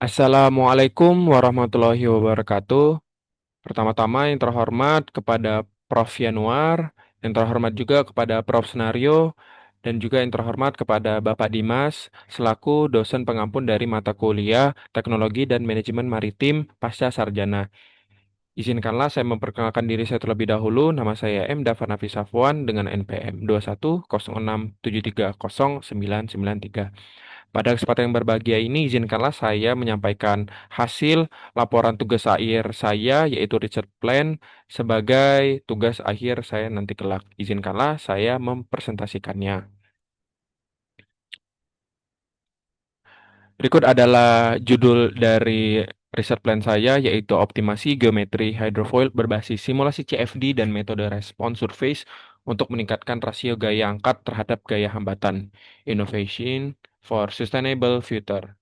Assalamualaikum warahmatullahi wabarakatuh. Pertama-tama yang terhormat kepada Prof. Yanuar, yang terhormat juga kepada Prof. Senario, dan juga yang terhormat kepada Bapak Dimas, selaku dosen pengampun dari mata kuliah Teknologi dan Manajemen Maritim Pasca Sarjana. Izinkanlah saya memperkenalkan diri saya terlebih dahulu. Nama saya M. Dafan Hafiz Safwan dengan NPM 2106730993. Pada kesempatan yang berbahagia ini, izinkanlah saya menyampaikan hasil laporan tugas akhir saya, yaitu research plan, sebagai tugas akhir saya nanti kelak. Izinkanlah saya mempresentasikannya. Berikut adalah judul dari research plan saya, yaitu optimasi geometri hydrofoil berbasis simulasi CFD dan metode response surface untuk meningkatkan rasio gaya angkat terhadap gaya hambatan. Innovation for Sustainable Future.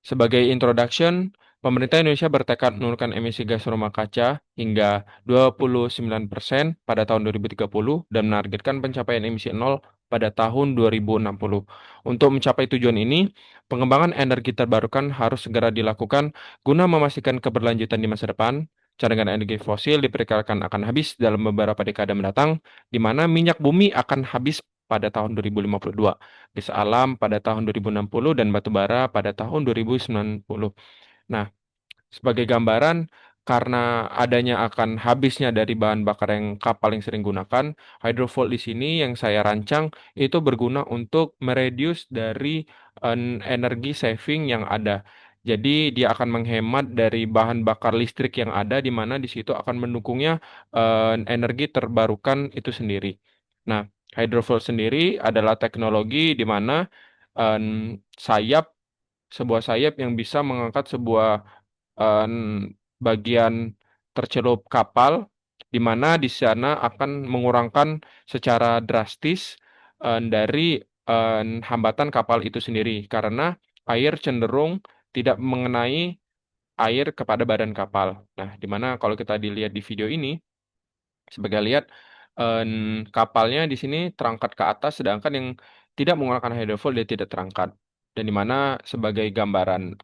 Sebagai introduction, pemerintah Indonesia bertekad menurunkan emisi gas rumah kaca hingga 29% pada tahun 2030 dan menargetkan pencapaian emisi nol pada tahun 2060. Untuk mencapai tujuan ini, pengembangan energi terbarukan harus segera dilakukan guna memastikan keberlanjutan di masa depan. Cadangan energi fosil diperkirakan akan habis dalam beberapa dekade mendatang, di mana minyak bumi akan habis pada tahun 2052, gas alam pada tahun 2060, dan batu bara pada tahun 2090. Nah, sebagai gambaran, karena adanya akan habisnya dari bahan bakar yang kapal yang sering gunakan, hydrofoil di sini yang saya rancang itu berguna untuk mereduce dari energi saving yang ada. Jadi dia akan menghemat dari bahan bakar listrik yang ada, di mana di situ akan mendukungnya energi terbarukan itu sendiri. Nah, hydrofoil sendiri adalah teknologi di mana sayap sebuah sayap yang bisa mengangkat sebuah bagian tercelup kapal, di mana di sana akan mengurangkan secara drastis dari hambatan kapal itu sendiri, karena air cenderung tidak mengenai air kepada badan kapal. Nah, di mana kalau kita dilihat di video ini, sebagai lihat kapalnya di sini terangkat ke atas, sedangkan yang tidak menggunakan hydrofoil dia tidak terangkat. Dan di mana sebagai gambaran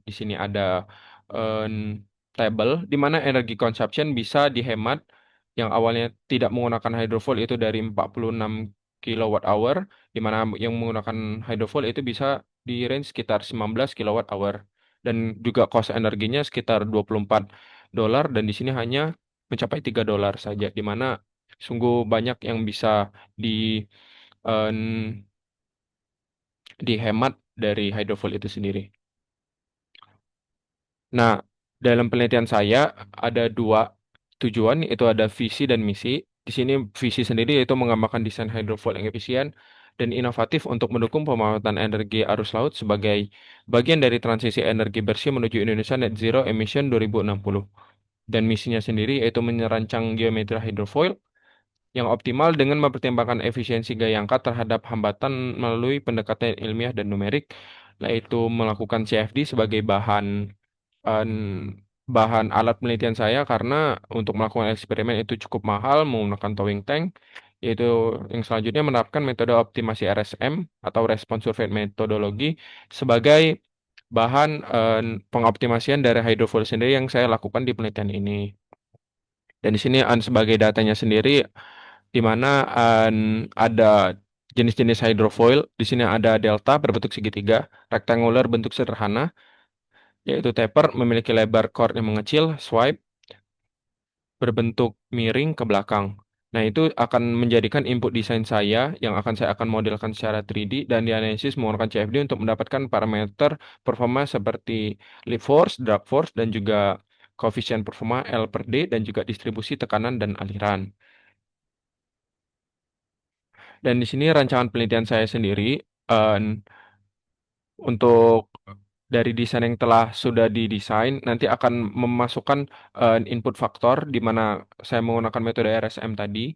di sini ada en, table di mana energi consumption bisa dihemat, yang awalnya tidak menggunakan hydrofoil itu dari 46 kilowatt hour, di mana yang menggunakan hydrofoil itu bisa di range sekitar 19 kilowatt hour. Dan juga cost energinya sekitar $24, dan di sini hanya mencapai $3 saja, di mana sungguh banyak yang bisa di en, dihemat dari hydrofoil itu sendiri. Nah, dalam penelitian saya ada dua tujuan, yaitu ada visi dan misi. Di sini visi sendiri yaitu mengembangkan desain hydrofoil yang efisien dan inovatif untuk mendukung pemanfaatan energi arus laut sebagai bagian dari transisi energi bersih menuju Indonesia Net Zero Emission 2060. Dan misinya sendiri yaitu merancang geometri hydrofoil yang optimal dengan mempertimbangkan efisiensi gaya angkat terhadap hambatan melalui pendekatan ilmiah dan numerik, yaitu melakukan CFD sebagai bahan alat penelitian saya, karena untuk melakukan eksperimen itu cukup mahal menggunakan towing tank, yaitu yang selanjutnya menerapkan metode optimasi RSM atau Response Survey Methodology sebagai bahan pengoptimasian dari hydrofoil sendiri yang saya lakukan di penelitian ini. Dan di sini sebagai datanya sendiri, di mana ada jenis-jenis hydrofoil. Di sini ada delta berbentuk segitiga, rectangular bentuk sederhana, yaitu taper memiliki lebar chord yang mengecil, swipe berbentuk miring ke belakang. Nah, itu akan menjadikan input desain saya yang saya akan modelkan secara 3D dan dianalisis menggunakan CFD untuk mendapatkan parameter performa seperti lift force, drag force, dan juga koefisien performa L per D, dan juga distribusi tekanan dan aliran. Dan di sini rancangan penelitian saya sendiri, eh, untuk dari desain yang telah sudah didesain nanti akan memasukkan input faktor, di mana saya menggunakan metode RSM tadi,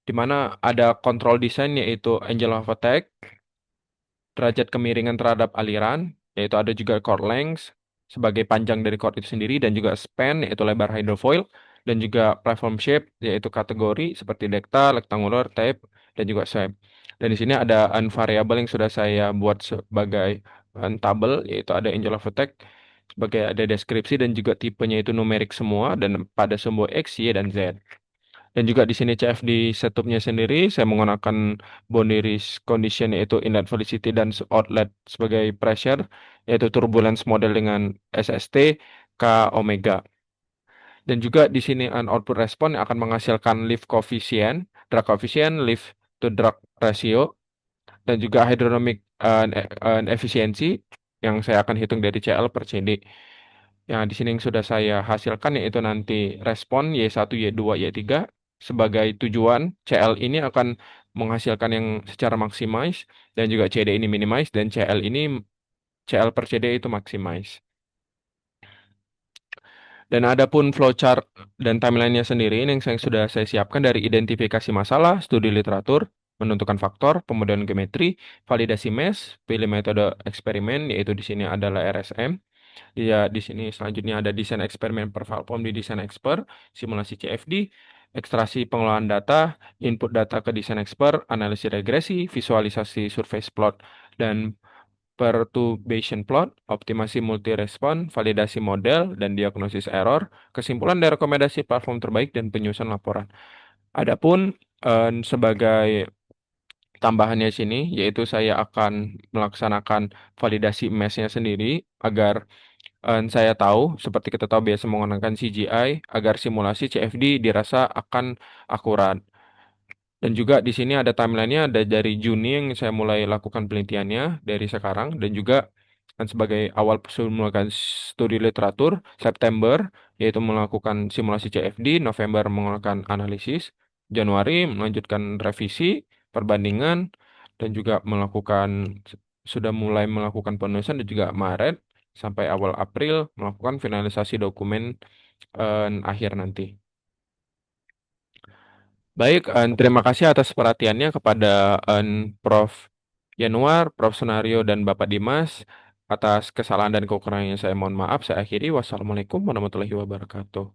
di mana ada kontrol desain yaitu angle of attack, derajat kemiringan terhadap aliran, yaitu ada juga chord length sebagai panjang dari chord itu sendiri, dan juga span yaitu lebar hydrofoil, dan juga platform shape yaitu kategori seperti dekta, rectangular, tape, dan juga sweep. Dan di sini ada variabel yang sudah saya buat sebagai tabel, yaitu ada angel of attack sebagai ada deskripsi dan juga tipenya itu numerik semua dan pada simbol X, Y, dan Z. Dan juga di sini CFD setupnya sendiri saya menggunakan boundary condition yaitu inlet velocity dan outlet sebagai pressure, yaitu turbulence model dengan SST K omega. Dan juga di sini an output respon yang akan menghasilkan lift coefficient, drag coefficient, lift to drag ratio, dan juga hydrodynamic efisiensi yang saya akan hitung dari CL per CD. Yang di sini yang sudah saya hasilkan yaitu nanti respon Y1, Y2, Y3 sebagai tujuan CL ini akan menghasilkan yang secara maximize dan juga CD ini minimize dan CL per CD itu maximize. Dan adapun flowchart dan timelinenya sendiri ini yang sudah saya siapkan dari identifikasi masalah, studi literatur, menentukan faktor, pemodelan geometri, validasi mesh, pilih metode eksperimen, yaitu di sini adalah RSM. Ya, di sini selanjutnya ada desain eksperimen per platform di desain expert, simulasi CFD, ekstraksi pengelolaan data, input data ke desain expert, analisis regresi, visualisasi surface plot, dan perturbation plot, optimasi multi-respon, validasi model, dan diagnosis error, kesimpulan dan rekomendasi platform terbaik, dan penyusunan laporan. Adapun sebagai tambahannya sini, yaitu saya akan melaksanakan validasi mesh-nya sendiri agar saya tahu, seperti kita tahu biasa menggunakan CGI, agar simulasi CFD dirasa akan akurat. Dan juga di sini ada timelinenya, ada dari Juni yang saya mulai lakukan penelitiannya dari sekarang, dan juga kan sebagai awal melakukan studi literatur, September yaitu melakukan simulasi CFD, November melakukan analisis, Januari melanjutkan revisi, perbandingan, dan juga sudah mulai melakukan penulisan dan juga Maret sampai awal April melakukan finalisasi dokumen akhir nanti. Baik, terima kasih atas perhatiannya kepada Prof. Yanuar, Prof. Sunario, dan Bapak Dimas. Atas kesalahan dan kekurangannya saya mohon maaf. Saya akhiri. Wassalamualaikum warahmatullahi wabarakatuh.